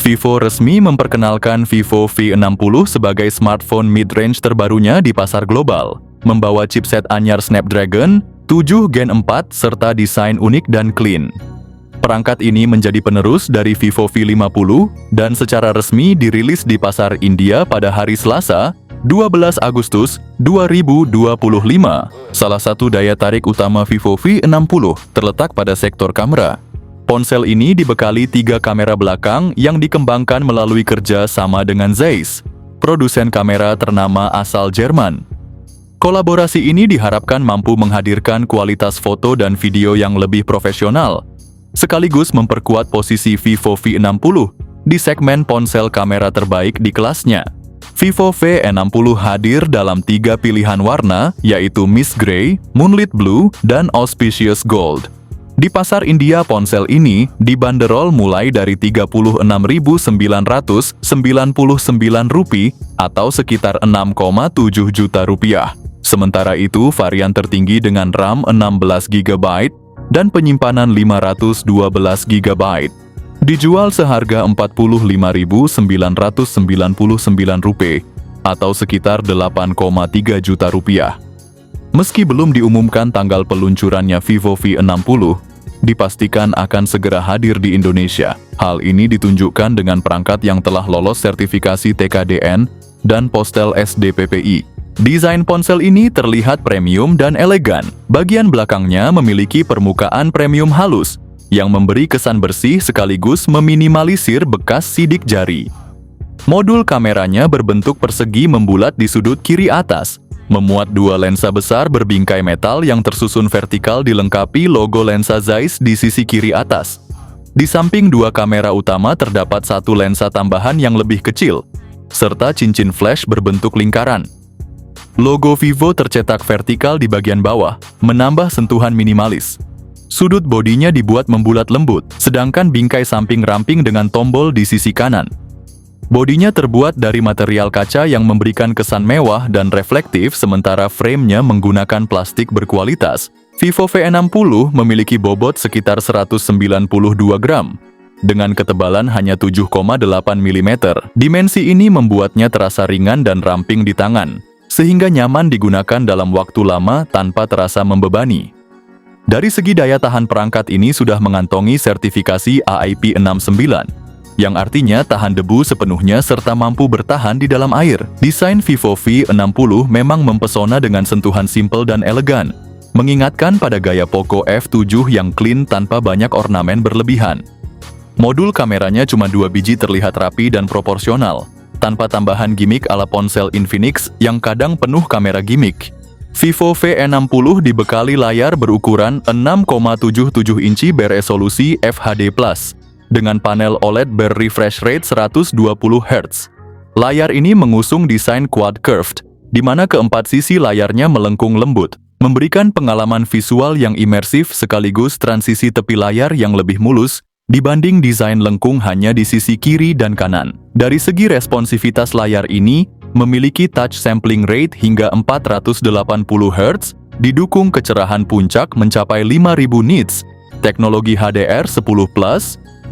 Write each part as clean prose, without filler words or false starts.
Vivo resmi memperkenalkan Vivo V60 sebagai smartphone mid-range terbarunya di pasar global, membawa chipset anyar Snapdragon 7 Gen 4 serta desain unik dan clean. Perangkat ini menjadi penerus dari Vivo V50 dan secara resmi dirilis di pasar India pada hari Selasa, 12 Agustus 2025. Salah satu daya tarik utama Vivo V60 terletak pada sektor kamera. Ponsel ini dibekali 3 kamera belakang yang dikembangkan melalui kerja sama dengan Zeiss, produsen kamera ternama asal Jerman. Kolaborasi ini diharapkan mampu menghadirkan kualitas foto dan video yang lebih profesional, sekaligus memperkuat posisi Vivo V60 di segmen ponsel kamera terbaik di kelasnya. Vivo V60 hadir dalam 3 pilihan warna, yaitu Mist Grey, Moonlit Blue, dan Auspicious Gold. Di pasar India, ponsel ini dibanderol mulai dari Rp36.999 atau sekitar 6,7 juta rupiah. Sementara itu, varian tertinggi dengan RAM 16 GB dan penyimpanan 512 GB dijual seharga Rp45.999 atau sekitar 8,3 juta rupiah. Meski belum diumumkan tanggal peluncurannya Vivo V60, dipastikan akan segera hadir di Indonesia. Hal ini ditunjukkan dengan perangkat yang telah lolos sertifikasi TKDN dan Postel SDPPI. Desain ponsel ini terlihat premium dan elegan. Bagian belakangnya memiliki permukaan premium halus yang memberi kesan bersih sekaligus meminimalisir bekas sidik jari. Modul kameranya berbentuk persegi membulat di sudut kiri atas, memuat 2 lensa besar berbingkai metal yang tersusun vertikal dilengkapi logo lensa Zeiss di sisi kiri atas. Di samping 2 kamera utama terdapat 1 lensa tambahan yang lebih kecil, serta cincin flash berbentuk lingkaran. Logo Vivo tercetak vertikal di bagian bawah, menambah sentuhan minimalis. Sudut bodinya dibuat membulat lembut, sedangkan bingkai samping ramping dengan tombol di sisi kanan. Bodinya terbuat dari material kaca yang memberikan kesan mewah dan reflektif, sementara framenya menggunakan plastik berkualitas. Vivo V60 memiliki bobot sekitar 192 gram, dengan ketebalan hanya 7,8 mm. Dimensi ini membuatnya terasa ringan dan ramping di tangan, sehingga nyaman digunakan dalam waktu lama tanpa terasa membebani. Dari segi daya tahan, perangkat ini sudah mengantongi sertifikasi IP69, yang artinya tahan debu sepenuhnya serta mampu bertahan di dalam air. Desain Vivo V60 memang mempesona dengan sentuhan simpel dan elegan, mengingatkan pada gaya Poco F7 yang clean tanpa banyak ornamen berlebihan. Modul kameranya cuma 2 biji terlihat rapi dan proporsional, tanpa tambahan gimmick ala ponsel Infinix yang kadang penuh kamera gimmick. Vivo V60 dibekali layar berukuran 6,77 inci beresolusi FHD+, dengan panel OLED ber-refresh rate 120 Hz. Layar ini mengusung desain quad curved, di mana keempat sisi layarnya melengkung lembut, memberikan pengalaman visual yang imersif sekaligus transisi tepi layar yang lebih mulus dibanding desain lengkung hanya di sisi kiri dan kanan. Dari segi responsivitas, layar ini memiliki touch sampling rate hingga 480 Hz, didukung kecerahan puncak mencapai 5000 nits, teknologi HDR10+,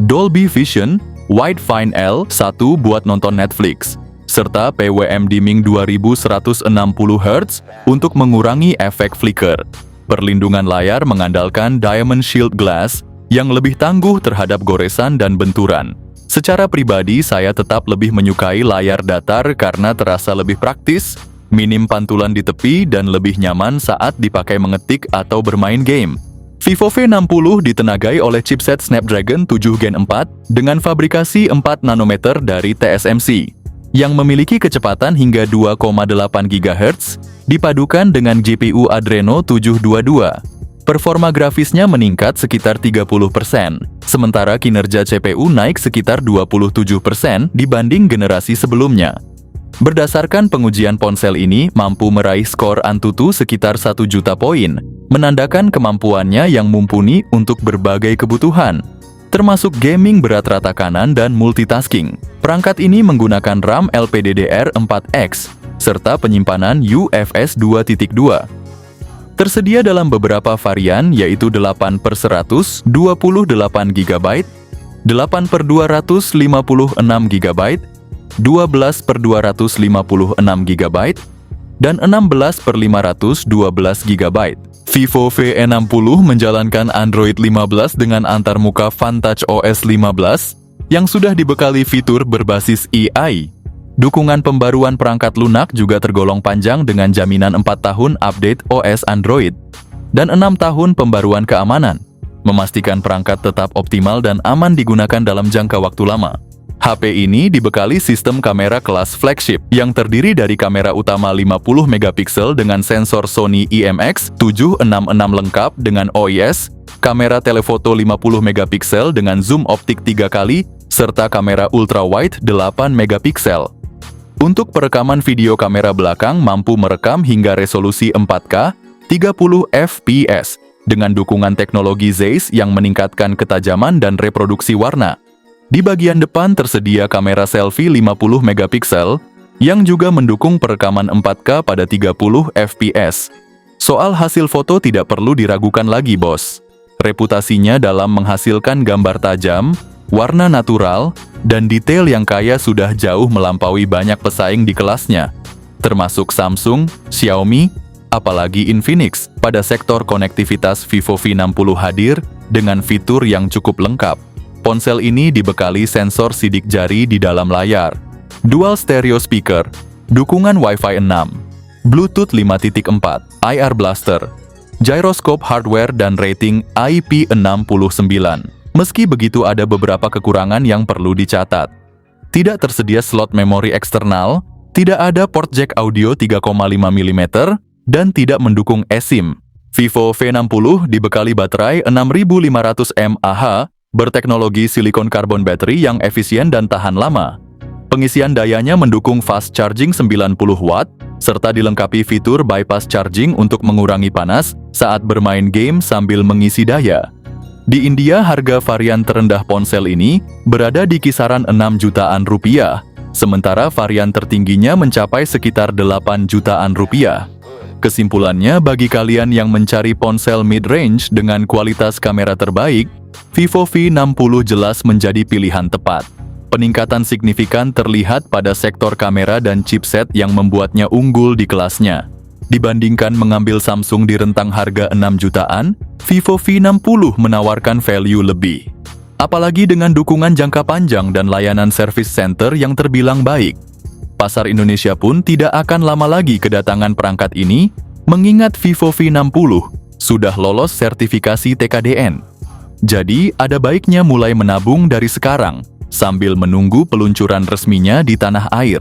Dolby Vision, Widefine L1 buat nonton Netflix, serta PWM dimming 2160 Hz untuk mengurangi efek flicker. Perlindungan layar mengandalkan Diamond Shield Glass yang lebih tangguh terhadap goresan dan benturan. Secara pribadi, saya tetap lebih menyukai layar datar karena terasa lebih praktis, minim pantulan di tepi, dan lebih nyaman saat dipakai mengetik atau bermain game. Vivo V60 ditenagai oleh chipset Snapdragon 7 Gen 4 dengan fabrikasi 4 nanometer dari TSMC, yang memiliki kecepatan hingga 2,8 GHz, dipadukan dengan GPU Adreno 722. Performa grafisnya meningkat sekitar 30%, sementara kinerja CPU naik sekitar 27% dibanding generasi sebelumnya. Berdasarkan pengujian, ponsel ini mampu meraih skor Antutu sekitar 1 juta poin, menandakan kemampuannya yang mumpuni untuk berbagai kebutuhan, termasuk gaming berat rata kanan dan multitasking. Perangkat ini menggunakan RAM LPDDR4X, serta penyimpanan UFS 2.2. Tersedia dalam beberapa varian, yaitu 8/128 GB, 8/256 GB, 12/256 GB, dan 16/512 GB. Vivo V60 menjalankan Android 15 dengan antarmuka Vantage OS 15 yang sudah dibekali fitur berbasis AI. Dukungan pembaruan perangkat lunak juga tergolong panjang dengan jaminan 4 tahun update OS Android dan 6 tahun pembaruan keamanan, memastikan perangkat tetap optimal dan aman digunakan dalam jangka waktu lama. HP ini dibekali sistem kamera kelas flagship yang terdiri dari kamera utama 50 megapiksel dengan sensor Sony IMX766 lengkap dengan OIS, kamera telefoto 50 megapiksel dengan zoom optik 3 kali, serta kamera ultrawide 8 megapiksel. Untuk perekaman video, kamera belakang mampu merekam hingga resolusi 4K 30 fps dengan dukungan teknologi Zeiss yang meningkatkan ketajaman dan reproduksi warna. Di bagian depan tersedia kamera selfie 50 megapiksel yang juga mendukung perekaman 4K pada 30 fps. Soal hasil foto tidak perlu diragukan lagi, bos. Reputasinya dalam menghasilkan gambar tajam, warna natural, dan detail yang kaya sudah jauh melampaui banyak pesaing di kelasnya, termasuk Samsung, Xiaomi, apalagi Infinix. Pada sektor konektivitas, Vivo V60 hadir dengan fitur yang cukup lengkap. Ponsel ini dibekali sensor sidik jari di dalam layar, dual stereo speaker, dukungan Wi-Fi 6, Bluetooth 5.4, IR blaster, gyroscope hardware dan rating IP69. Meski begitu, ada beberapa kekurangan yang perlu dicatat. Tidak tersedia slot memori eksternal, tidak ada port jack audio 3,5 mm, dan tidak mendukung eSIM. Vivo V60 dibekali baterai 6500 mAh berteknologi silikon karbon battery yang efisien dan tahan lama. Pengisian dayanya mendukung fast charging 90 Watt, serta dilengkapi fitur bypass charging untuk mengurangi panas saat bermain game sambil mengisi daya. Di India, harga varian terendah ponsel ini berada di kisaran 6 jutaan rupiah, sementara varian tertingginya mencapai sekitar 8 jutaan rupiah. Kesimpulannya, bagi kalian yang mencari ponsel mid-range dengan kualitas kamera terbaik, Vivo V60 jelas menjadi pilihan tepat. Peningkatan signifikan terlihat pada sektor kamera dan chipset yang membuatnya unggul di kelasnya. Dibandingkan mengambil Samsung di rentang harga 6 jutaan, Vivo V60 menawarkan value lebih. Apalagi dengan dukungan jangka panjang dan layanan service center yang terbilang baik. Pasar Indonesia pun tidak akan lama lagi kedatangan perangkat ini, mengingat Vivo V60 sudah lolos sertifikasi TKDN. Jadi, ada baiknya mulai menabung dari sekarang, sambil menunggu peluncuran resminya di tanah air.